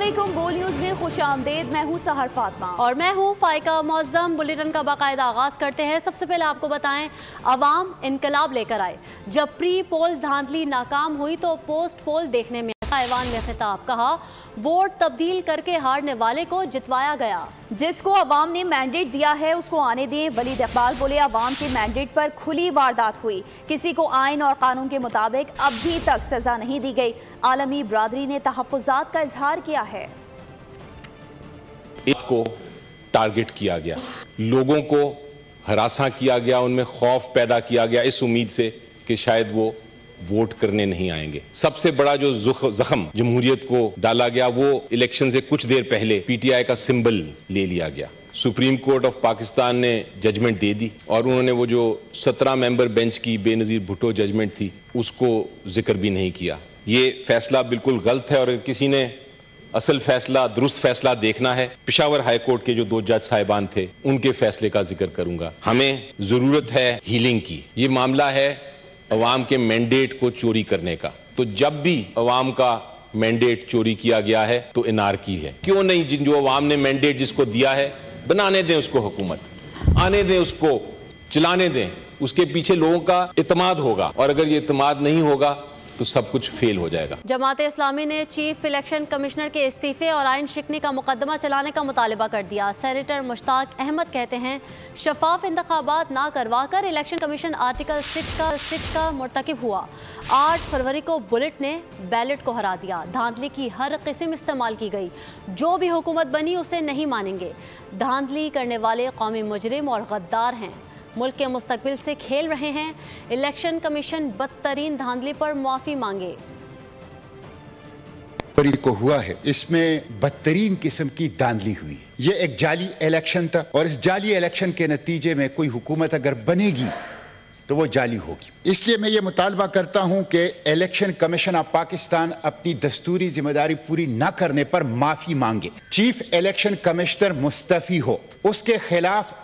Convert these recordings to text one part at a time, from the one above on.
अस्सलामुअलैकुम, बोल न्यूज़ में खुश आमदेद। मैं हूँ सहर फातिमा और मैं हूँ फाइका मौज़म। बुलेटिन का बाकायदा आगाज़ करते हैं। सबसे पहले आपको बताएं, अवाम इनकलाब लेकर आए। जब प्री पोल धांधली नाकाम हुई तो पोस्ट पोल देखने में ऐवान में खिताब। कहा, वोट तब्दील करके हारने वाले को जितवाया गया। जिसको अवाम ने मैंडेट दिया है उसको आने दें। वलीद इकबाल बोले, अवाम के मैंडेट पर खुली वारदात हुई, किसी को आइन और कानून के मुताबिक अभी तक सजा नहीं दी गई। आलमी बरादरी ने तहफ़्फ़ुज़ात का इजहार किया है। को टारगेट किया गया, लोगों को हरासा किया गया, उनमें खौफ पैदा किया गया इस उम्मीद से कि शायद वो वोट करने नहीं आएंगे। सबसे बड़ा जो जख्म जमहूरियत को डाला गया वो इलेक्शन से कुछ देर पहले पीटीआई का सिंबल ले लिया गया। सुप्रीम कोर्ट ऑफ पाकिस्तान ने जजमेंट दे दी और उन्होंने वो जो 17 मेंबर बेंच की बेनजीर भुट्टो जजमेंट थी उसको जिक्र भी नहीं किया। ये फैसला बिल्कुल गलत है और किसी ने असल फैसला, दुरुस्त फैसला देखना है, पेशावर हाई कोर्ट के जो 2 जज साहिबान थे उनके फैसले का जिक्र करूंगा। हमें जरूरत है हीलिंग की। ये मामला है अवाम के मैंडेट को चोरी करने का। तो जब भी अवाम का मैंडेट चोरी किया गया है तो इनारकी है। क्यों नहीं, जो अवाम ने मैंडेट जिसको दिया है बनाने दें उसको हुकूमत, आने दें उसको, चलाने दें। उसके पीछे लोगों का इत्मीनान होगा और अगर ये इत्मीनान नहीं होगा तो सब कुछ फेल हो जाएगा। जमात इस्लामी ने चीफ इलेक्शन कमिश्नर के इस्तीफे और आइन शिकनी का मुकदमा चलाने का मुतालबा कर दिया। सेनेटर मुश्ताक अहमद कहते हैं, शफाफ इंतखाबात ना करवा कर इलेक्शन कमीशन आर्टिकल 6 का मुर्तकिब हुआ। 8 फरवरी को बुलेट ने बैलेट को हरा दिया। धांधली की हर किस्म इस्तेमाल की गई। जो भी हुकूमत बनी उसे नहीं मानेंगे। धांधली करने वाले कौमी मुजरिम और गद्दार हैं, मुल्क के मुस्तकबिल से खेल रहे हैं। इलेक्शन कमीशन बदतरीन धांधली पर माफी मांगे। को हुआ है, इसमें बदतरीन किस्म की धांधली हुई। ये एक जाली इलेक्शन था और इस जाली इलेक्शन के नतीजे में कोई हुकूमत अगर बनेगी तो वो जाली होगी। इसलिए मैं ये मुतालबा करता हूं कि इलेक्शन कमीशन ऑफ पाकिस्तान अपनी दस्तूरी जिम्मेदारी पूरी न करने पर माफी मांगे। चीफ इलेक्शन कमिश्नर मुस्तफी हो, उसके खिलाफ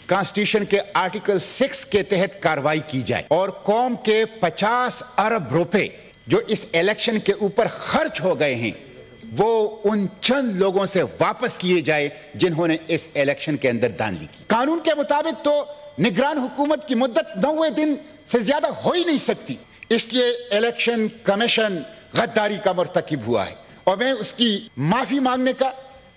कॉन्स्टिट्यूशन के आर्टिकल 6 के तहत कार्रवाई की जाए और कौम के 50 अरब रुपए जो इस इलेक्शन के ऊपर खर्च हो गए हैं वो उन चंद लोगों से वापस लिए जाए जिन्होंने इस इलेक्शन के अंदर धांधली की। कानून के मुताबिक तो निगरान हुकूमत की मुद्दत 90 दिन से ज्यादा हो ही नहीं सकती। इसलिए इलेक्शन कमीशन गद्दारी का मुर्तकिब हुआ है और मैं उसकी माफी मांगने का,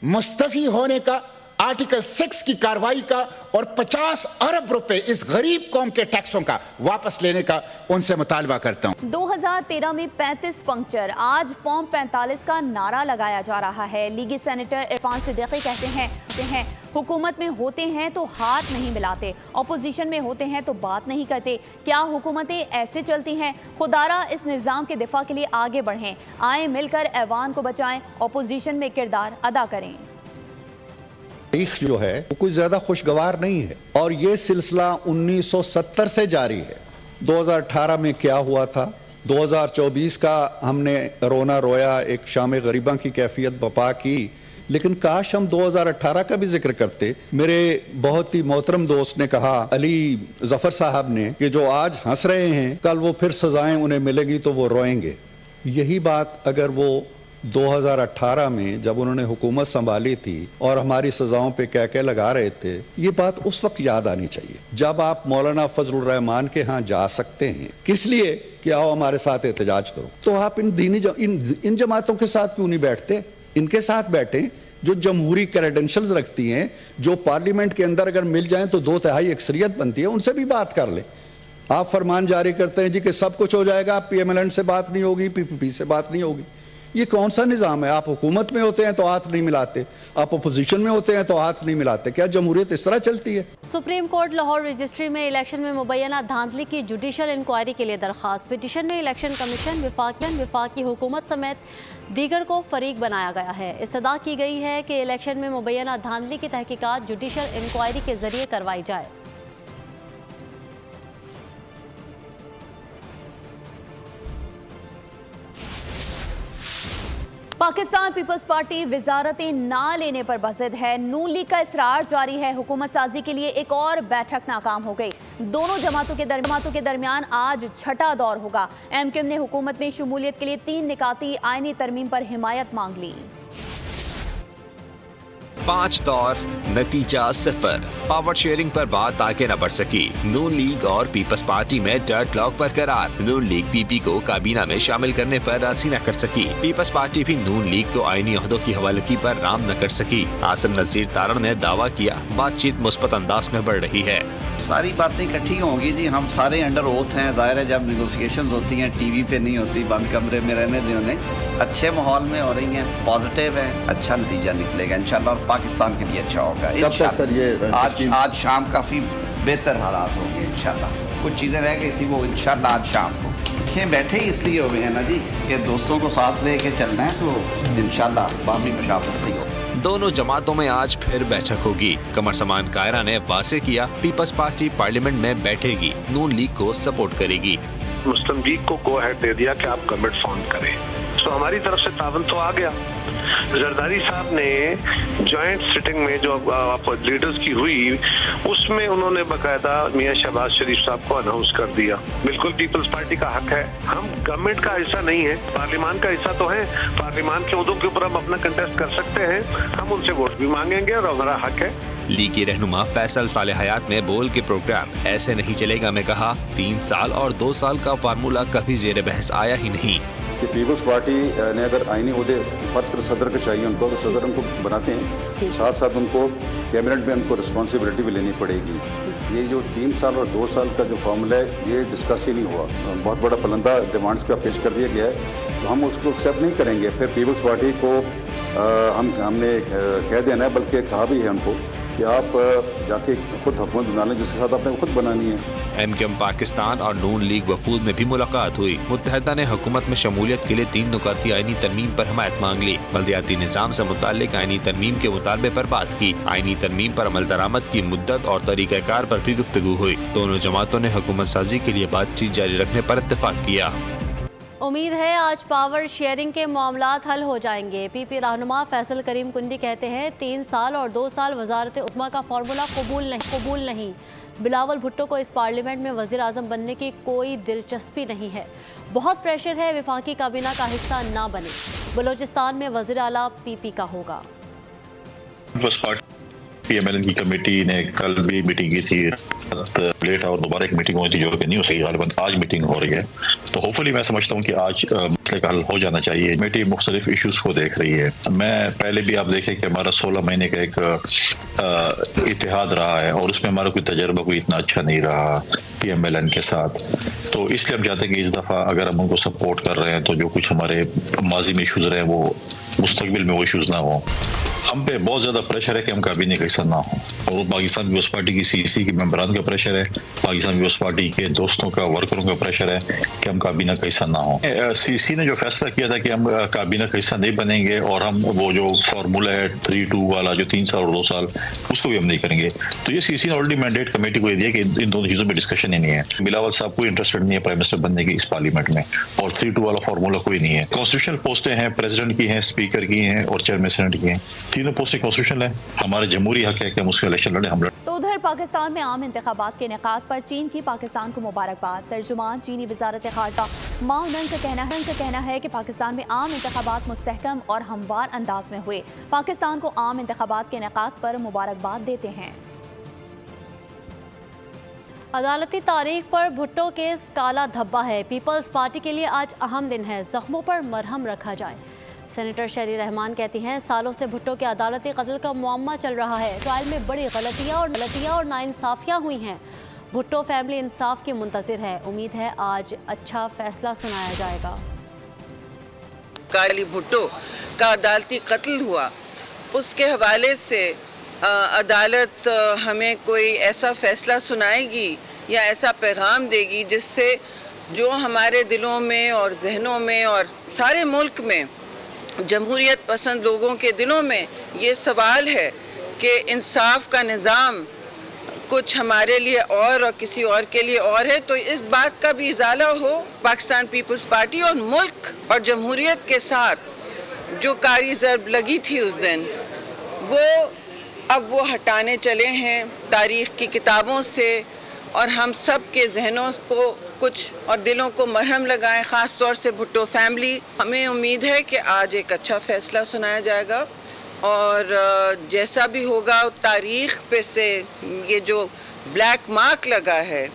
मुस्तफी होने का, आर्टिकल 6 की कार्रवाई का और 50 अरब रुपए इस गरीब कौम के टैक्सों का वापस लेने का उनसे मुतालबा करता हूं। 2013 में 35 पंक्चर, आज फॉर्म 45 का नारा लगाया जा रहा है। लीगी सेनेटर इरफान सिद्दीकी कहते हैं हुकूमत में होते हैं तो हाथ नहीं मिलाते, अपोजिशन में होते हैं तो बात नहीं करते। क्या हुकूमतें ऐसे चलती हैं? खुदारा इस निज़ाम के दिफा के लिए आगे बढ़ें, आए मिलकर ऐवान को बचाएं, अपोजिशन में किरदार अदा करें। तारीख जो है वो कुछ ज्यादा खुशगवार नहीं है और ये सिलसिला 1970 से जारी है। 2018 में क्या हुआ था, 2024 का हमने रोना रोया, एक शाम गरीबा की कैफियत बपा की, लेकिन काश हम 2018 का भी जिक्र करते। मेरे बहुत ही मोहतरम दोस्त ने कहा, अली जफर साहब ने, कि जो आज हंस रहे हैं कल वो फिर सजाएं उन्हें मिलेगी तो वो रोएंगे। यही बात अगर वो 2018 में जब उन्होंने हुकूमत संभाली थी और हमारी सजाओं पे कह लगा रहे थे, ये बात उस वक्त याद आनी चाहिए जब आप मौलाना फजलुर रहमान के यहाँ जा सकते हैं। किस लिए कि आओ हमारे साथ एहतजाज करो। तो आप इन जमातों के साथ क्यों नहीं बैठते? इनके साथ बैठे जो जमहूरी क्रेडेंशियल्स रखती हैं, जो पार्लियामेंट के अंदर अगर मिल जाएं तो 2/3 अक्सरियत बनती है, उनसे भी बात कर ले। आप फरमान जारी करते हैं जी कि सब कुछ हो जाएगा, PMLN से बात नहीं होगी, PPP से बात नहीं होगी। ये कौन सा निज़ाम है? आप हुकूमत में होते हैं तो हाथ नहीं मिलाते, आप अपोजिशन में होते हैं तो हाथ नहीं मिलाते। क्या जमहूरियत इस तरह चलती है? सुप्रीम कोर्ट लाहौर रजिस्ट्री में इलेक्शन में मुबैना धांधली की जुडिशल इंक्वायरी के लिए दरख्वास्त। पिटीशन में इलेक्शन कमीशन, विफाकी हुकूमत समेत दीगर को फरीक बनाया गया है। इस्तदा की गई है कि इलेक्शन में मुबैना धांधली की तहकीकात जुडिशल इंक्वायरी के जरिए करवाई जाए। पाकिस्तान पीपल्स पार्टी वजारतें ना लेने पर बज़िद है। नून लीग का इसरार जारी है। हुकूमत साजी के लिए एक और बैठक नाकाम हो गई। दोनों जमातों के दरमियान आज छठा दौर होगा। MQM ने हुकूमत में शमूलियत के लिए 3 निकाती आईनी तरमीम पर हिमायत मांग ली। 5 दौर, नतीजा 0। पावर शेयरिंग पर बात आगे न बढ़ सकी। नून लीग और पीपल्स पार्टी में डेडलॉक बरकरार। नून लीग पीपी को काबीना में शामिल करने पर राजी न कर सकी। पीपल्स पार्टी भी नून लीग को आईनी ओहदों की हवालगी पर राम न कर सकी। आसिम नज़ीर तारण ने दावा किया बातचीत मुस्बत अंदाज में बढ़ रही है। सारी बातें इकट्ठी होंगी जी, हम सारे अंडर ओथ हैं। जाहिर है जब नेगोशिएशंस होती हैं टीवी पे नहीं होती, बंद कमरे में रहने दें उन्हें। अच्छे माहौल में हो रही हैं, पॉजिटिव है, अच्छा नतीजा निकलेगा इंशाल्लाह और पाकिस्तान के लिए अच्छा होगा इंशाल्लाह। आज शाम काफ़ी बेहतर हालात होंगे इंशाल्लाह। कुछ चीज़ें रह गई थी वो इंशाल्लाह आज शाम को बैठे ही इसलिए हो गए हैं ना जी कि दोस्तों को साथ लेके चलना है, तो इंशाल्लाह बामी मुशावरत से हो। दोनों जमातों में आज फिर बैठक होगी। कमर समान कायरा ने वाज़ेह किया पीपल्स पार्टी पार्लियामेंट में बैठेगी, नून लीग को सपोर्ट करेगी। मुस्लिम लीग को गो अहेड दे दिया कि आप गवर्नमेंट फॉर्म करें, तो हमारी तरफ से तावन तो आ गया। जरदारी साहब ने जॉइंट सिटिंग में जो लीडर्स की हुई उसमें उन्होंने बकायदा मियां शहबाज शरीफ साहब को अनाउंस कर दिया। बिल्कुल पीपल्स पार्टी का हक है, हम गवर्नमेंट का हिस्सा नहीं है, पार्लियामान का हिस्सा तो है। पार्लियामान के ओहदों के ऊपर हम अपना कंटेस्ट कर सकते हैं, हम उनसे वोट भी मांगेंगे और हमारा हक है। लीगी रहनुमा फैसल साले हयात ने बोल के प्रोग्राम ऐसे नहीं चलेगा में कहा 3 साल और 2 साल का फार्मूला कभी जेर बहस आया ही नहीं। कि पीपल्स पार्टी ने अगर आईनी ओहदे फर्ज कर सदर को चाहिए उनको, तो सदर उनको बनाते हैं, साथ साथ उनको कैबिनेट में उनको रिस्पॉन्सिबिलिटी भी लेनी पड़ेगी। ये जो 3 साल और 2 साल का जो फार्मूला है ये डिस्कस ही नहीं हुआ, बहुत बड़ा पलंदा डिमांड्स का पेश कर दिया गया है, तो हम उसको एक्सेप्ट नहीं करेंगे। फिर पीपल्स पार्टी को हमने कह देना है, बल्कि कहा भी है उनको कि आप जाके खुद हुकूमत बना लें, जिसके साथ आपने खुद बनानी है। एमकेएम पाकिस्तान और नून लीग वफूद में भी मुलाकात हुई। मुत्तहदा ने हुकूमत में शमूलियत के लिए 3 नुकाती आईनी तरमीम पर हमायत मांग ली। बल्दियाती निज़ाम से मुताल्लिक आईनी तरमीम के मुतालबे पर बात की। आईनी तरमीम पर अमल दरामद की मुद्दत और तरीक़ाकार पर भी गुफ्तगू हुई। दोनों जमातों ने हुकूमत साजी के लिए बातचीत जारी रखने पर इत्तेफाक किया। उम्मीद है आज पावर शेयरिंग के मामलात हल हो जाएंगे। पीपी रहनुमा फैसल करीम कुंडी कहते हैं 3 साल और 2 साल वजारत उम्मा का फार्मूला कबूल नहीं। बिलावल भुट्टो को इस पार्लियामेंट में वज़ीर आज़म बनने की कोई दिलचस्पी नहीं है। बहुत प्रेशर है, विफाकी काबीना का हिस्सा ना बने। बलोचिस्तान में वज़ीर आला पीपी का होगा। PMLN की कमेटी ने कल भी मीटिंग की थी, लेट और दोबारा एक मीटिंग हुई थी जो कि नहीं हो सकी। गालिबन आज मीटिंग हो रही है, तो होपफुली मैं समझता हूँ कि आज मसले का हल हो जाना चाहिए। कमेटी मुख्तलिफ इश्यूज को देख रही है। मैं पहले भी आप देखें कि हमारा 16 महीने का एक इतिहाद रहा है और उसमें हमारा कोई तजर्बा कोई इतना अच्छा नहीं रहा PMLN के साथ, तो इसलिए हम चाहते हैं कि इस दफ़ा अगर हम उनको सपोर्ट कर रहे हैं तो जो कुछ हमारे माजी में इशूज़ रहे हैं वो मुस्तकबिल में वो इशूज़ ना हो। हम पे बहुत ज़्यादा प्रेशर है कि हम काबीने का हिस्सा ना हो, और पाकिस्तान पीपल्स पार्टी की CEC के मेंबरान का प्रेशर है, पाकिस्तान पीपल्स पार्टी के दोस्तों का, वर्करों का प्रेशर है कि हम काबीना का हिस्सा ना हो। CEC ने जो फैसला किया था कि हम काबीना का हिस्सा नहीं बनेंगे और हम वो जो फार्मूला है 3-2 वाला जो 3 साल और 2 साल उसको भी हम नहीं करेंगे, तो ये CEC ने ऑलरेडी मैंडेट कमेटी को दिया कि इन दोनों चीज़ों में डिस्कशन ही नहीं है। बिलावल साहब कोई इंटरेस्टेड नहीं है प्राइम मिनिस्टर बनने की इस पार्लियामेंट में, और 3-2 वाला फार्मूला कोई नहीं है। कॉन्स्टिट्यूशनल पोस्टें हैं, प्रेसिडेंट की हैं, स्पीकर की हैं और चेयरमैन सेनेट की हैं, तीनों पोस्टें कॉन्स्टिट्यूशनल है। हमारा जमहूरी हक है कि हम उसके इलेक्शन लड़े, हम लड़े। तो उधर पाकिस्तान में आम इंतखाबात के इनेकाद पर चीन की पाकिस्तान को मुबारकबाद। तर्जुमान चीनी वजारत खारजा माओ नंग का कहना है कि पाकिस्तान में आम इंतखाबात मुस्तहकम और हमवार अंदाज में हुए। पाकिस्तान को आम इंतखाबात के इनेकाद पर मुबारकबाद देते हैं। अदालती तारीख पर भुट्टो केस काला धब्बा है। पीपल्स पार्टी के लिए आज अहम दिन है, जख्मों पर मरहम रखा जाए। सेनेटर शहरी रहमान कहती हैं सालों से भुट्टो के अदालती कत्ल का मुअम्मा चल रहा है। ट्रायल में बड़ी गलतियां और नाइंसाफियां हुई हैं। भुट्टो फैमिली इंसाफ की मुंतज़िर है। उम्मीद है आज अच्छा फैसला सुनाया जाएगा। काली भुट्टो का अदालती कत्ल हुआ, उसके हवाले से अदालत हमें कोई ऐसा फैसला सुनाएगी या ऐसा पैगाम देगी जिससे जो हमारे दिलों में और जहनों में और सारे मुल्क में जमहूरियत पसंद लोगों के दिलों में ये सवाल है कि इंसाफ का निज़ाम कुछ हमारे लिए और किसी और के लिए और है, तो इस बात का भी इजाला हो। पाकिस्तान पीपल्स पार्टी और मुल्क और जमहूरियत के साथ जो कारी ज़रब लगी थी उस दिन, अब वो हटाने चले हैं तारीख़ की किताबों से, और हम सब के जहनों को कुछ और दिलों को मरहम लगाएं, ख़ास तौर से भुट्टो फैमिली। हमें उम्मीद है कि आज एक अच्छा फैसला सुनाया जाएगा اور جیسا بھی ہوگا تاریخ پہ سے یہ جو بلیک مارک لگا ہے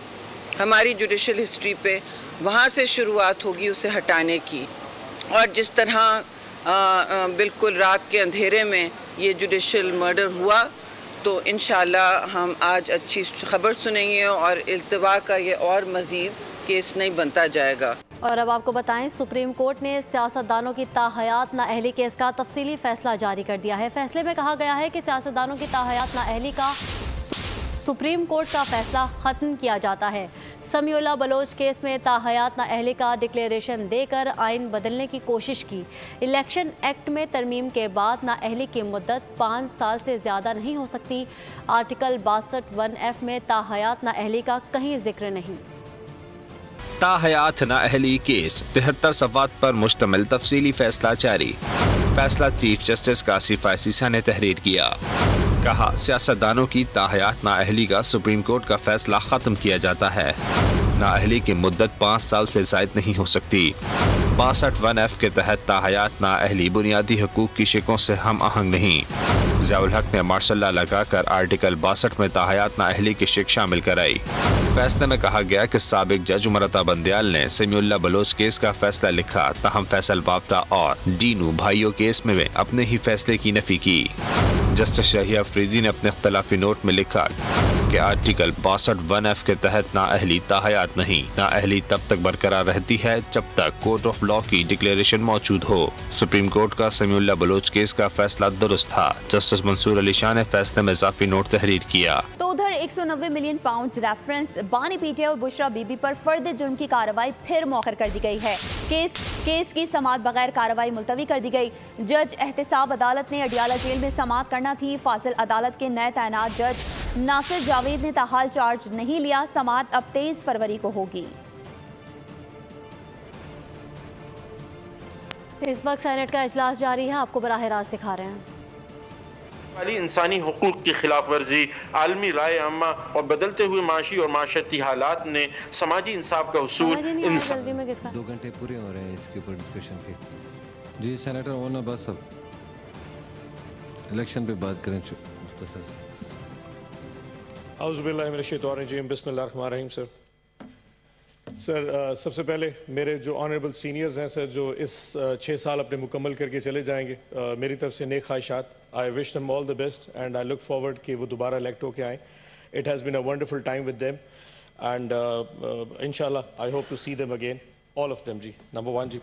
ہماری جوڈیشل ہسٹری پہ، وہاں سے شروعات ہوگی اسے ہٹانے کی. اور جس طرح بالکل رات کے اندھیرے میں یہ جوڈیشل مرڈر ہوا تو انشاءاللہ ہم آج اچھی خبر سنیں گے اور التوا کا یہ اور مزید کیس نہیں بنتا جائے گا. اور اب آپ کو بتائیں سپریم کورٹ نے سیاستدانوں کی تاحیات نااہلی کیس کا تفصیلی فیصلہ جاری کر دیا ہے. فیصلے میں کہا گیا ہے کہ سیاستدانوں کی تاحیات نااہلی کا سپریم کورٹ کا فیصلہ ختم کیا جاتا ہے. سمیع اللہ بلوچ کیس میں تاحیات نااہلی کا ڈکلیریشن دے کر آئین بدلنے کی کوشش کی. الیکشن ایکٹ میں ترمیم کے بعد نااہلی کی مدت 5 سال سے زیادہ نہیں ہو سکتی. آرٹیکل 62(1)(f) میں تاحیات نااہلی کا کہیں ذکر نہیں. تاحیات نااہلی کیس 73 صفحات پر مشتمل تفصیلی فیصلہ جاری. فیصلہ چیف جسٹس کاشف عیسیٰ نے تحریر کیا. کہا سیاستدانوں کی تاحیات نااہلی کا سپریم کورٹ کا فیصلہ ختم کیا جاتا ہے. نااہلی کی مدت 5 سال سے زائد نہیں ہو سکتی. 62(1)(f) کے تحت تاحیات نااہلی بنیادی حقوق کی شقوں سے ہم آہنگ نہیں. ضیاء الحق نے ماشاء اللہ لگا کر آرٹیکل 62 میں تاحیات نااہلی کی شق شامل کرائی. فیصلے میں کہا گیا کہ سابق جج عمرتا بندیال نے سمیع اللہ بلوچ کیس کا فیصلہ لکھا، تاہم فیصل بافتا اور ڈینو بھائیوں کیس میں اپنے ہی فیصلے کی نفی کی. جسٹس شاہی افریدی نے اپنے اختلافی نوٹ میں لکھا کہ آرٹیکل 62(1)(f) کے تحت نااہلی تاحیات نہیں. نااہلی تب تک برقرار رہتی ہے جب تک کورٹ آف لاء کی ڈکلیریشن موجود ہو. سپریم کورٹ کا سمیع اللہ بلوچ کیس کا فیصلہ درست تھا. جسٹس منصور علی شاہ نے فیصلے میں اضافی نوٹ تحریر کیا. تو ادھر 190 ملین پاؤنڈز ریفرنس بانی پی ٹی اور بشرا بی بی پر فرد جرم کی کارروائی پھر مؤخر کر دی گئی ہے. کیس کی سماعت بغیر کارروائی ملتوی کر دی گئی. جج احتساب عدالت نے اڈیالہ جیل میں سماعت کرنا تھی. فاضل عدالت کے نئے تعینات جج ناصر جاوید نے تاحال چارج نہیں لیا. سماعت اب 23 فروری کو ہوگی. اس وقت سینٹ کا اجلاس جاری ہے، آپ کو براہ راست دکھا رہے ہیں. انسانی حقوق کی خلاف ورزی، عالمی رائے عامہ اور بدلتے ہوئے معاشی اور معاشرتی حالات نے سماجی انصاف کا حصول 2 گھنٹے پورے ہو رہے ہیں اس کے اوپر ڈسکشن کے. جی سینیٹر اونا بس اب الیکشن پہ بات کریں مختصر سے. اعوذ باللہ من الشیطان الرجیم، بسم اللہ الرحمن الرحیم. سر سب سے پہلے میرے جو آنریبل سینئرز ہیں سر، جو اس 6 سال اپنے مکمل کر کے چلے جائیں گے، میری طرف سے نیک خواہشات. I wish them all the best and I look forward کہ وہ دوبارہ الیکٹ ہو کے آئیں. It has been a wonderful time with them and inshallah I hope to see them again, all of them جی. نمبر 1 جی.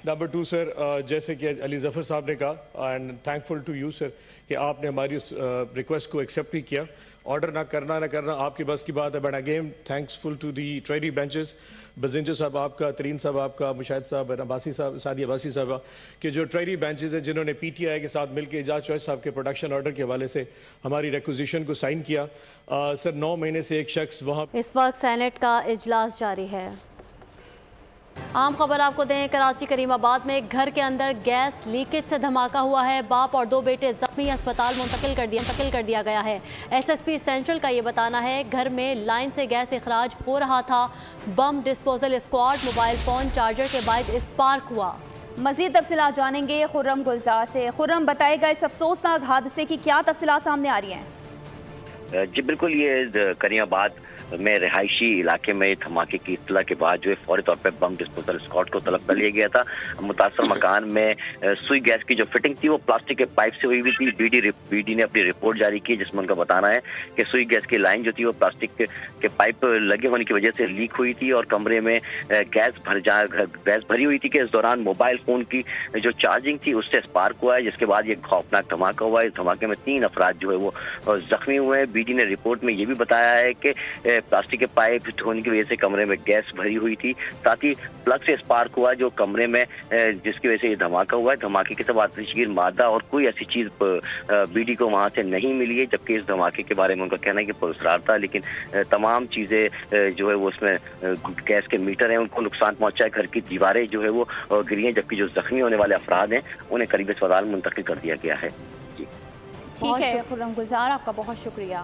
Number 2 sir, جیسے کہ علی ظفر صاحب نے کہا and thankful to you sir کہ آپ نے ہماری اس ریکویسٹ کو ایکسیپٹ بھی کیا. آرڈر نہ کرنا آپ کی بس کی بات ہے. But again thankful to the treasury benches, Bizenjo صاحب آپ کا، ترین صاحب آپ کا، مشاہد صاحب، عباسی صاحب، سعدی عباسی صاحبہ، کہ جو ٹریڈی بینچز ہیں جنہوں نے پی ٹی آئی کے ساتھ مل کے اعجاز چوائس صاحب کے پروڈکشن آرڈر کے حوالے سے ہماری ریکوزیشن کو سائن کیا. سر 9 مہینے سے ایک شخص وہاں. اس وقت سینٹ کا اجلاس جاری ہے. عام خبر آپ کو دیں، کراچی کریم آباد میں ایک گھر کے اندر گیس لیکیج سے دھماکہ ہوا ہے. باپ اور 2 بیٹے زخمی، اسپتال منتقل کر دیا گیا ہے. ایس ایس پی سینٹرل کا یہ بتانا ہے گھر میں لائن سے گیس اخراج ہو رہا تھا. Bomb disposal squad mobile phone charger کے باعث اسپارک ہوا. مزید تفصیلات جانیں گے خرم گلزار سے. خرم، بتائے گا اس افسوسناک حادثے کی کیا تفصیلات سامنے آ رہی ہیں؟ جی بالکل، یہ کریم آباد میں رہائشی علاقے میں دھماکے کی اطلاع کے بعد جو ہے فوری طور پہ بم ڈسپوزل اسکواڈ کو طلب کر لیا گیا تھا. متاثر مکان میں سوئی گیس کی جو فٹنگ تھی وہ پلاسٹک کے پائپ سے ہوئی ہوئی تھی. بی ڈی نے اپنی رپورٹ جاری کی جس میں ان کا بتانا ہے کہ سوئی گیس کی لائن جو تھی وہ پلاسٹک کے پائپ لگے ہونے کی وجہ سے لیک ہوئی تھی اور کمرے میں گیس بھری ہوئی تھی کہ اس دوران موبائل فون کی جو چارجنگ تھی اس سے اسپارک ہوا ہے، جس کے بعد یہ خوفناک دھماکہ ہوا ہے. اس دھماکے میں 3 افراد جو ہے وہ زخمی ہوئے ہیں. بی ڈی نے رپورٹ میں یہ بھی بتایا ہے کہ پلاسٹک کے پائپ ہونے کی وجہ سے کمرے میں گیس بھری ہوئی تھی، ساتھ ہی پلگ سے اسپارک ہوا جو کمرے میں، جس کی وجہ سے یہ دھماکہ ہوا ہے. دھماکے کے ساتھ آتشگیر مادہ اور کوئی ایسی چیز بی ڈی کو وہاں سے نہیں ملی ہے، جبکہ اس دھماکے کے بارے میں ان کا کہنا ہے کہ پراسرار تھا، لیکن تمام چیزیں جو ہے وہ اس میں گیس کے میٹر ہیں ان کو نقصان پہنچا ہے. گھر کی دیواریں جو ہے وہ گری ہیں، جبکہ جو زخمی ہونے والے افراد ہیں انہیں قریب اسپتال منتقل کر دیا گیا ہے. جی ٹھیک ہے خرم گلزار، آپ کا بہت شکریہ.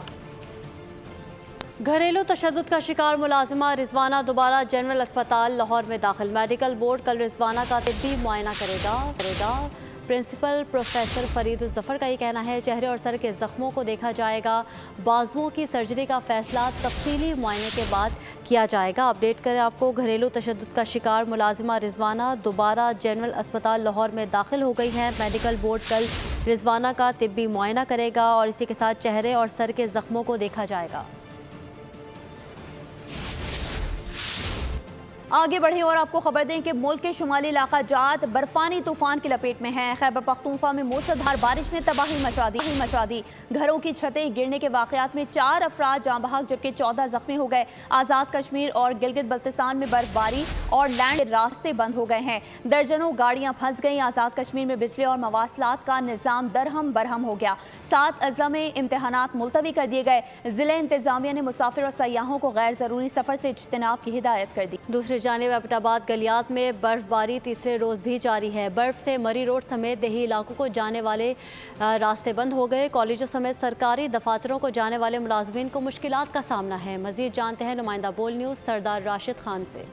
گھریلو تشدد کا شکار ملازمہ رضوانہ دوبارہ جنرل اسپتال لاہور میں داخل. میڈیکل بورڈ کل رضوانہ کا طبی معائنہ کرے گا. प्रिंसिपल प्रोफेसर फरीद ज़फ़र का ये कहना है चेहरे और सर के ज़ख्मों को देखा जाएगा, बाजुओं की सर्जरी का फैसला तफसीली मुआयने के बाद किया जाएगा। अपडेट करें आपको, घरेलू तशद्दुद का शिकार मुलाजिमा रिजवाना दोबारा जनरल अस्पताल लाहौर में दाखिल हो गई हैं। मेडिकल बोर्ड कल रिजवाना का तिब्बी मुआयना करेगा और इसी के साथ चेहरे और सर के ज़ख्मों को देखा जाएगा। आगे बढ़े और आपको खबर दें कि मुल्क के शुमाली इलाका जात बर्फानी तूफान की लपेट में है। खैबर पख्तूनख्वा में मूसलाधार बारिश ने तबाही मचा दी। घरों की छतें गिरने के वाकयात में 4 अफराद जाँ बहक जबकि 14 जख्मी हो गए। आज़ाद कश्मीर और गिलगित बल्तिस्तान में बर्फबारी और लैंड रास्ते बंद हो गए हैं। दर्जनों गाड़ियाँ फंस गईं। आज़ाद कश्मीर में बिजली और मवासलात का निज़ाम दरहम बरहम हो गया। 7 अजला में इम्तहानात मुलतवी कर दिए गए। ज़िले इंतजामिया ने मुसाफिर और सयाहों को गैर ज़रूरी सफ़र से इज्तनाब की हिदायत कर दी। दूसरी जानिब एबटाबाद गलियात में बर्फबारी तीसरे रोज भी जारी है। बर्फ से मरी रोड समेत देही इलाकों को जाने वाले रास्ते बंद हो गए। कॉलेजों समेत सरकारी दफातरों को जाने वाले मुलाजमीन को मुश्किलात का सामना है। मजीद जानते हैं नुमाइंदा बोल न्यूज़ सरदार राशिद खान से।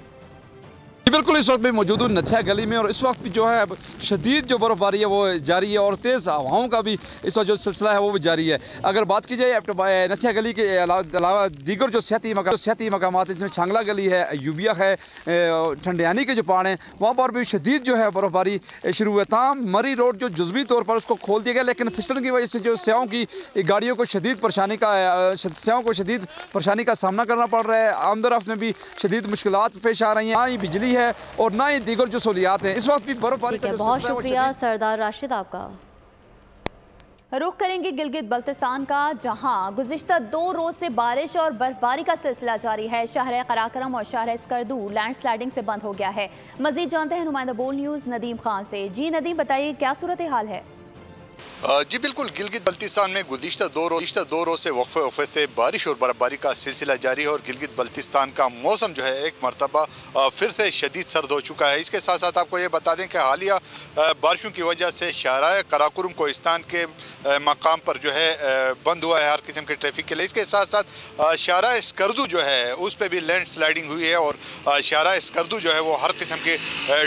बिल्कुल इस वक्त मैं मौजूद हूँ नथिया गली में और इस वक्त भी जो है शदीद जो बर्फबारी है वो जारी है और तेज़ हवाओं का भी इस वक्त जो सिलसिला है वो भी जारी है। अगर बात की जाए नथिया गली के अलावा दीगर जो सियाती मकामात इसमें छांगला गली है, यूबिया है, ठंडियानी के जो पहाड़ हैं वहाँ पर भी शदीद जो है बर्फबारी शुरू हुआ। तमाम मरी रोड जो जुज़वी तौर पर उसको खोल दिया गया लेकिन फिसलन की वजह से जो स्याहों की गाड़ियों को शदीद परेशानी का सामना करना पड़ रहा है। आमदरफ्त में भी शदीद मुश्किलात पेश आ रही हैं। ना ही बिजली है और ना ही दीगर जो सहूलियात हैं। इस वक्त भी बर्फबारी का बहुत शुक्रिया सरदार राशिद आपका। रुख करेंगे गिलगित बल्तिस्तान का, जहां गुज़िश्ता 2 रोज से बारिश और बर्फबारी का सिलसिला जारी है। शहर कराकरम और शहर स्कर्दू लैंडस्लाइडिंग से बंद हो गया है। मजीद जानते हैं नुमाइंदा बोल न्यूज़ नदीम खान से। जी नदीम, बताइए क्या सूरत हाल है? जी बिल्कुल, गिलगित बल्तिस्तान में गुज़िश्ता दो रोज से वक्फे से बारिश और बर्फबारी का सिलसिला जारी है और गिलगित बल्तिस्तान का मौसम जो है एक मरतबा फिर से शदीद सर्द हो चुका है। इसके साथ साथ आपको ये बता दें कि हालिया बारिशों की वजह से शहराए कराकुरम कोहिस्तान के मकाम पर जो है बंद हुआ है हर किस्म के ट्रैफिक के लिए। इसके साथ साथ शहराए स्कर्दू जो है उस पर भी लैंड स्लाइडिंग हुई है और शहराए स्कर्दू जो है वो हर किस्म के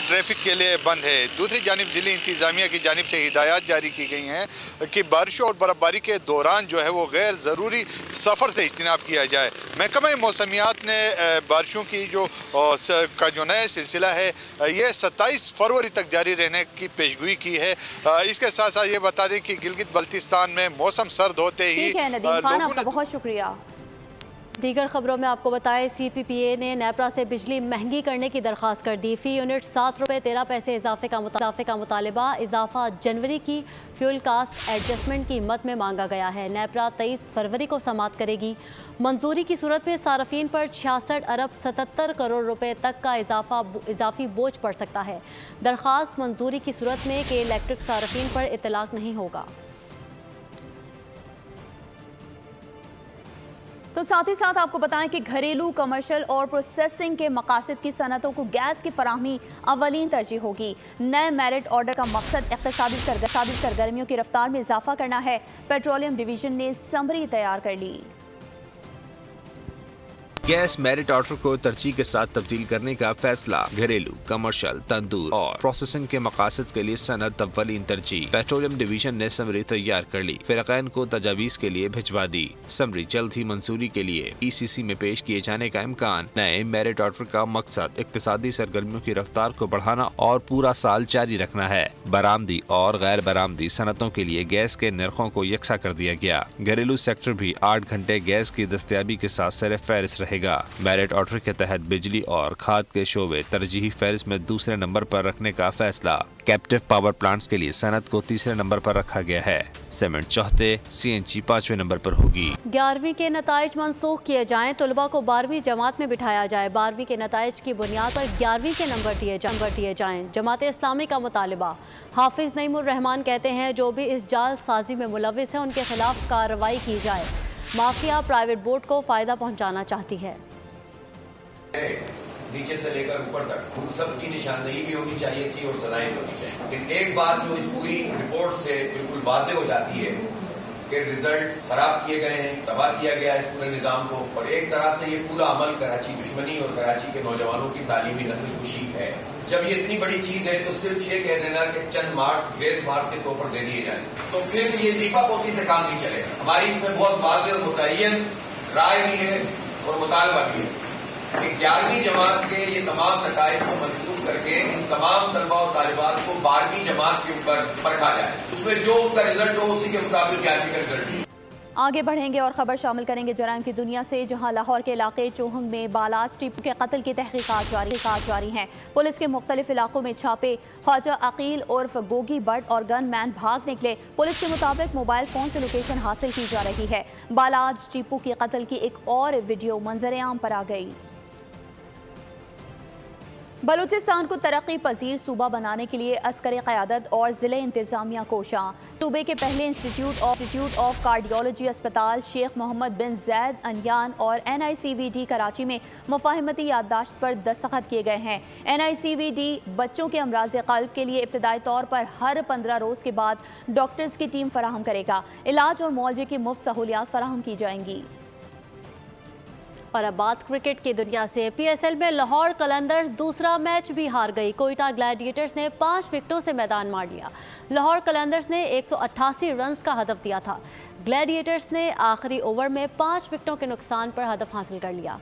ट्रैफिक के लिए बंद है। दूसरी जानिब ज़िली इंतज़ामिया की जानिब से हिदायत जारी की गई हैं कि बारिशों और बर्फबारी के दौरान जो है वो गैर ज़रूरी सफ़र से इज्तनाब किया जाए। महकमा मौसमियात ने बारिशों की जो नया सिलसिला है ये 27 फरवरी तक जारी रहने की पेशगोई की है। इसके साथ साथ ये बता दें कि गिलगित बल्तिस्तान में मौसम सर्द होते ही लोगों ने बहुत शुक्रिया। दीगर खबरों में आपको बताएं, CPPA ने नेपरा से बिजली महंगी करने की दरख्वास्त कर दी। फ़ी यूनिट 7 रुपये 13 पैसे इजाफे का मुतालबा। इजाफा जनवरी की फ्यूल कास्ट एडजस्टमेंट की मद में मांगा गया है। नेपरा 23 फरवरी को समाप्त करेगी। मंजूरी की सूरत में सार्फिन पर 66 अरब 77 करोड़ रुपए तक का इजाफी बोझ पड़ सकता है। दरख्वास्त मंजूरी की सूरत में कि इलेक्ट्रिक सार्फिन पर इतलाक नहीं होगा। तो साथ ही साथ आपको बताएं कि घरेलू, कमर्शियल और प्रोसेसिंग के मकासद की सनतों को गैस की फराहमी अवलीन तरजीह होगी। नए मेरिट ऑर्डर का मकसद इक़्तिसादी सरगर्मियों की रफ्तार में इजाफा करना है। पेट्रोलियम डिवीजन ने समरी तैयार कर ली। गैस मेरिट ऑर्डर को तरजीह के साथ तब्दील करने का फैसला। घरेलू, कमर्शियल, तंदूर और प्रोसेसिंग के मकासद के लिए सनत अव्वलीन तरजीह। पेट्रोलियम डिवीजन ने समरी तैयार कर ली, फ़िरक़ैन को तजावीज़ के लिए भिजवा दी। समरी जल्द ही मंजूरी के लिए ECC में पेश किए जाने का इम्कान। नए मेरिट ऑर्डर का मकसद इक़्तिसादी सरगर्मियों की रफ्तार को बढ़ाना और पूरा साल जारी रखना है। बरामदी और गैर बरामदी सनतों के लिए गैस के नरखों को यकसा कर दिया गया। घरेलू सेक्टर भी 8 घंटे गैस की दस्तयाबी के साथ सर फहरिस्त रहेगा। मेरिट ऑर्डर के तहत बिजली और खाद के शोबे तरजीही फहरिस्त में दूसरे नंबर पर रखने का फैसला। कैप्टिव पावर प्लांट्स के लिए सनत को तीसरे नंबर पर रखा गया है। सीमेंट चौथे, CNG 5वें नंबर पर होगी। 11वीं के नताइज मनसूख किए जाएं, तलबा को 12वीं जमात में बिठाया जाए। 12वीं के नताइज की बुनियाद पर 11वीं के नंबर दिए जाएं। जमात इस्लामी का मुतालिबा। हाफिज नईमुर रहमान कहते हैं जो भी इस जाल साजी में मुलविस है उनके खिलाफ कार्रवाई की जाए। माफिया प्राइवेट बोर्ड को फायदा पहुंचाना चाहती है। नीचे से लेकर ऊपर तक उन सब की निशानदेही भी होनी चाहिए थी और सजाएं भी होनी चाहिए। लेकिन एक बात जो इस पूरी रिपोर्ट से बिल्कुल वाज़ेह हो जाती है के रिजल्ट्स खराब किए गए हैं, तबाह किया गया है पूरे निजाम को, और एक तरह से ये पूरा अमल कराची दुश्मनी और कराची के नौजवानों की तालीमी नस्ल कुशी है। जब ये इतनी बड़ी चीज है तो सिर्फ ये कह देना कि चंद मार्क्स ग्रेस मार्क्स के तौर पर दे दिए जाए तो फिर ये लीपापोती से काम नहीं चलेगा। हमारी इसमें बहुत वाज़ेह और मुतय्यन राय भी है और मुतालबा भी है कि 11वीं जमात के ये तमाम नताइज को मंसूख करके इन तमाम तलबा और तालिबात को 12वीं जमात के ऊपर परखा जाए, उसमें जो उनका रिजल्ट हो उसी के मुताबिक 11वीं का रिजल्ट हो। आगे बढ़ेंगे और खबर शामिल करेंगे जराइम की दुनिया से, जहां लाहौर के इलाके चोहंग में बालाज टीपू के कत्ल की तहकीकात जारी हैं। पुलिस के मुख्तलिफ इलाकों में छापे, ख्वाजा अकील उर्फ गोगी बट और गन मैन भाग निकले। पुलिस के मुताबिक मोबाइल फोन से लोकेशन हासिल की जा रही है। बालाज टीपू के कत्ल की एक और वीडियो मंजर आम पर आ गई। बलूचिस्तान को तरक्की पजीर सूबा बनाने के लिए अस्करी क़यादत और ज़िले इंतज़ामिया कोशां। सूबे के पहले इंस्टीट्यूट ऑफ कार्डियोलॉजी अस्पताल शेख मोहम्मद बिन जैद अनयान और NICVD कराची में मुफाहमती याददाश्त पर दस्तखत किए गए हैं। NICVD बच्चों के अमराज़ क़ल्ब के लिए इब्तदाई तौर पर हर 15 रोज़ के बाद डॉक्टर्स की टीम फराहम करेगा। इलाज और मुआवजे की मुफ्त सहूलियात फराहम की जाएंगी। और अब बात क्रिकेट की दुनिया से। PSL में लाहौर कलंदर्स दूसरा मैच भी हार गई। कोयटा ग्लैडिएटर्स ने 5 विकेटों से मैदान मार लिया। लाहौर कलंदर्स ने 188 रन्स का हदफ दिया था। ग्लैडिएटर्स ने आखिरी ओवर में 5 विकेटों के नुकसान पर हदफ हासिल कर लिया।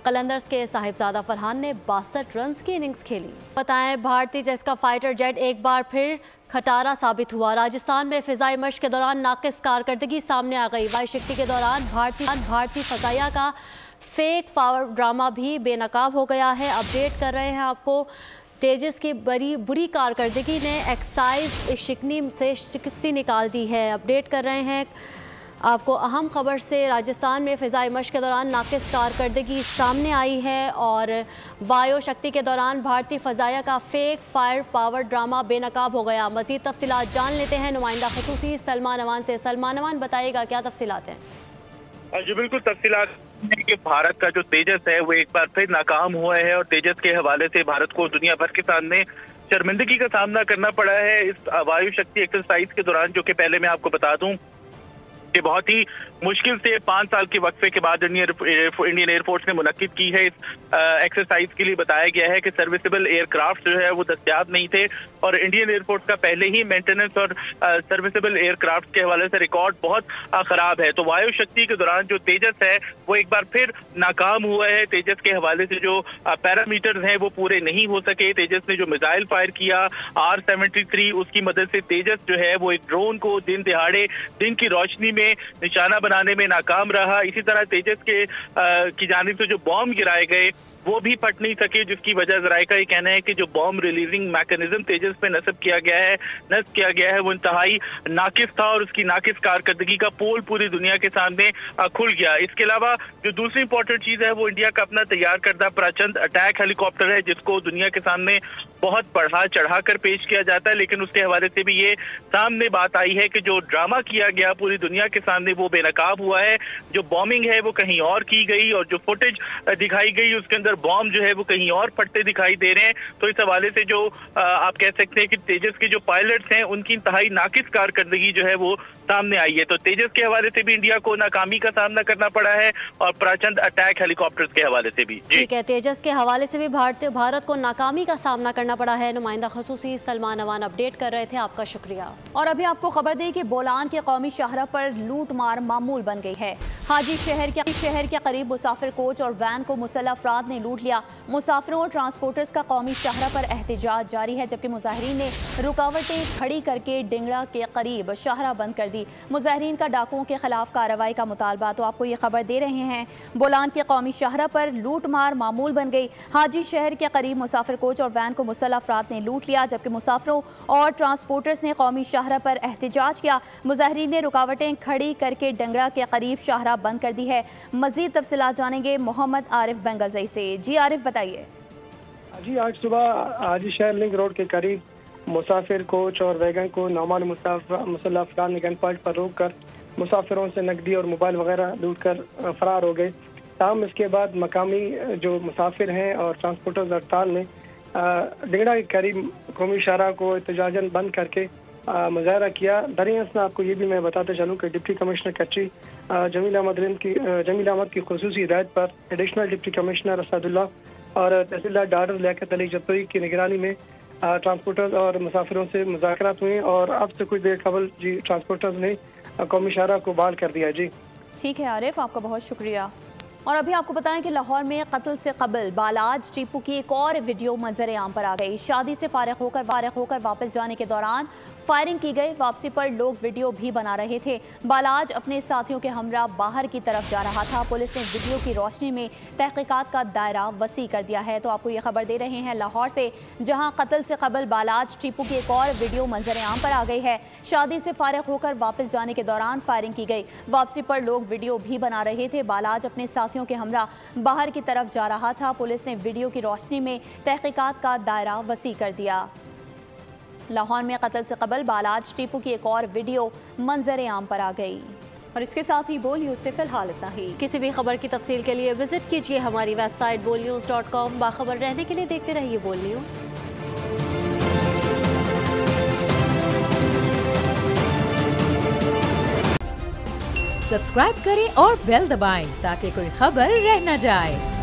कलंदर्स के साहिबजादा फरहान ने 62 रन्स की इनिंग्स खेली। बताएं, भारतीय जेट्स का फाइटर जेट एक बार फिर खटारा साबित हुआ। राजस्थान में फिजाई मश्क के दौरान नाकिस कारकर्दगी सामने आ गई। वायु शक्ति के दौरान भारतीय फजाइया का फेक पावर ड्रामा भी बेनकाब हो गया है। अपडेट कर रहे हैं आपको, तेजस की बुरी कारकर्दगी ने एक्साइज शिकनी से शिकस्ती निकाल दी है। अपडेट कर रहे हैं आपको अहम खबर से, राजस्थान में फ़िज़ाई मश्क के दौरान नाकिस कारकर्दगी सामने आई है और वायु शक्ति के दौरान भारतीय फ़जाइया का फेक फायर पावर ड्रामा बेनकाब हो गया। मज़ीद तफसीलात जान लेते हैं नुमाइंदा ख़ुसूसी सलमान अमान से। सलमान अमान, बताइएगा क्या तफसीलात हैं? जी बिल्कुल, तफसीलात कि भारत का जो तेजस है वो एक बार फिर नाकाम हुआ है और तेजस के हवाले से भारत को दुनिया भर के सामने शर्मिंदगी का सामना करना पड़ा है इस वायु शक्ति एक्सरसाइज के दौरान, जो कि पहले मैं आपको बता दूं कि बहुत ही मुश्किल से 5 साल के वक्फे के बाद इंडियन एयरफोर्स ने मुनक्किद की है। इस एक्सरसाइज के लिए बताया गया है कि सर्विसेबल एयरक्राफ्ट जो है वो दस्तयाब नहीं थे और इंडियन एयरफोर्स का पहले ही मेंटेनेंस और सर्विसेबल एयरक्राफ्ट के हवाले से रिकॉर्ड बहुत खराब है। तो वायु शक्ति के दौरान जो तेजस है वो एक बार फिर नाकाम हुआ है। तेजस के हवाले से जो पैरामीटर्स हैं वो पूरे नहीं हो सके। तेजस ने जो मिसाइल फायर किया R-73, उसकी मदद से तेजस जो है वो एक ड्रोन को दिन दिहाड़े दिन की रोशनी में निशाना बनाने में नाकाम रहा। इसी तरह तेजस की जानिब से जो बॉम्ब गिराए गए वो भी फट नहीं सके, जिसकी वजह ज़राए का ये कहना है कि जो बॉम्ब रिलीजिंग मैकेनिज्म तेजस पे नस्ब किया गया है वो इंतहाई नाकिस था और उसकी नाकिस कारकर्दगी का पोल पूरी दुनिया के सामने खुल गया। इसके अलावा जो दूसरी इंपॉर्टेंट चीज़ है वो इंडिया का अपना तैयार करदा प्रचंड अटैक हेलीकॉप्टर है, जिसको दुनिया के सामने बहुत बढ़ा चढ़ा कर पेश किया जाता है, लेकिन उसके हवाले से भी ये सामने बात आई है कि जो ड्रामा किया गया पूरी दुनिया के सामने वो बेनकाब हुआ है। जो बॉम्बिंग है वो कहीं और की गई और जो फुटेज दिखाई गई उसके अंदर बॉम्ब जो है वो कहीं और फटते दिखाई दे रहे हैं। तो इस हवाले से जो आप कह सकते हैं कि तेजस के जो पायलट्स हैं उनकी इंतहाई नाकिस कारकर्दगी जो है वो सामने आई है। तो तेजस के हवाले से भी इंडिया को नाकामी का सामना करना पड़ा है और प्रचंड अटैक हेलीकॉप्टर्स के हवाले से भी। ठीक है, तेजस के हवाले से भी भारत को नाकामी का सामना करना पड़ा है। नुमाइंदा ख़ुसूसी सलमान अमान अपडेट कर रहे थे, आपका शुक्रिया। और अभी आपको खबर दें कि बोलान के कौमी शाहरा पर लूट मार मामूल बन गई है। हाजी शहर के करीब मुसाफिर कोच और वैन को मुसल्लह अफराद ने लूट लिया। मुसाफिरों और ट्रांसपोर्टर्स का कौमी शाहरा पर एहतजाज जारी है, जबकि मुजाहिरीन ने रुकावटें खड़ी करके डिंगड़ा के करीब शाहरा बंद कर दी। मुजाहिरीन का डाकुओं के खिलाफ कार्रवाई का मुतालबा। तो आपको ये खबर दे रहे हैं, बोलान के कौमी शाहरा पर लूट मार मामूल बन गई। हाजी शहर के करीब मुसाफिर कोच और वैन को मुसल्लह अफराद ने लूट लिया, जबकि मुसाफिरों और ट्रांसपोर्टर्स ने कौमी शाहरा पर एहतजाज किया। मुजाहिरीन ने रुकावटें खड़ी करके डंगरा के करीब शाहरा बंद कर दी है। मजीद तफसीलात जानेंगे मोहम्मद आरिफ बेंगलजई से। जी आरिफ, बताइए। जी, आज सुबह हाजी शहर लिंक रोड के करीब मुसाफिर कोच और वैगन को नामालूम मुसल्लह अफराद ने गन पॉइंट पर रोककर मुसाफिरों से नकदी और मोबाइल वगैरह लूट कर फरार हो गए। ताहम इसके बाद मकामी जो मुसाफिर हैं और ट्रांसपोर्टर्स हड़ताल ने डिंगड़ा के करीब कौमी शाहरा को एहतजाजन बंद करके मुजाहरा किया। दरअसल आपको ये भी मैं बताते चलूँ कि डिप्टी कमिश्नर कच्ची जमील अहमद की खुसूसी हिदायत पर एडिशनल डिप्टी कमिश्नर असदुल्ला और तहसीलदार डॉक्टर लियाकत अली जतोई की निगरानी में ट्रांसपोर्टर्स और मुसाफिरों से मुज़ाकरात हुए और अब से कुछ देर कबल जी ट्रांसपोर्टर्स ने कौमी शाहरा को बहाल कर दिया। जी ठीक है आरिफ, आपका बहुत शुक्रिया। और अभी आपको बताएं कि लाहौर में कत्ल से कबल बालाज टीपू की एक और वीडियो मंजर आम पर आ गई। शादी से फारिग होकर वापस जाने के दौरान फायरिंग की गई। वापसी पर लोग वीडियो भी बना रहे थे। बालाज अपने साथियों के हमरा बाहर की तरफ जा रहा था। पुलिस ने वीडियो की रोशनी में तहकीकात का दायरा वसी कर दिया है। तो आपको ये खबर दे रहे हैं लाहौर से, जहां कत्ल से कबल बालाज टीपू की एक और वीडियो मंजर आम पर आ गई है। शादी से फारिग होकर वापस जाने के दौरान फायरिंग की गई। वापसी पर लोग वीडियो भी बना रहे थे। बालाज अपने साथियों के हमरा बाहर की तरफ जा रहा था। पुलिस ने वीडियो की रोशनी में तहकीकात का दायरा वसी कर दिया। लाहौर में कत्ल से कबल बालाज टीपू की एक और वीडियो मंजर आम पर आ गई। और इसके साथ ही बोल न्यूज़ से फिलहाल इतना ही। किसी भी खबर की तफसील के लिए विजिट कीजिए हमारी वेबसाइट bolnews.com। बाखबर रहने के लिए देखते रहिए बोल न्यूज़। सब्सक्राइब करें और बेल दबाएं ताकि कोई खबर रह न जाए।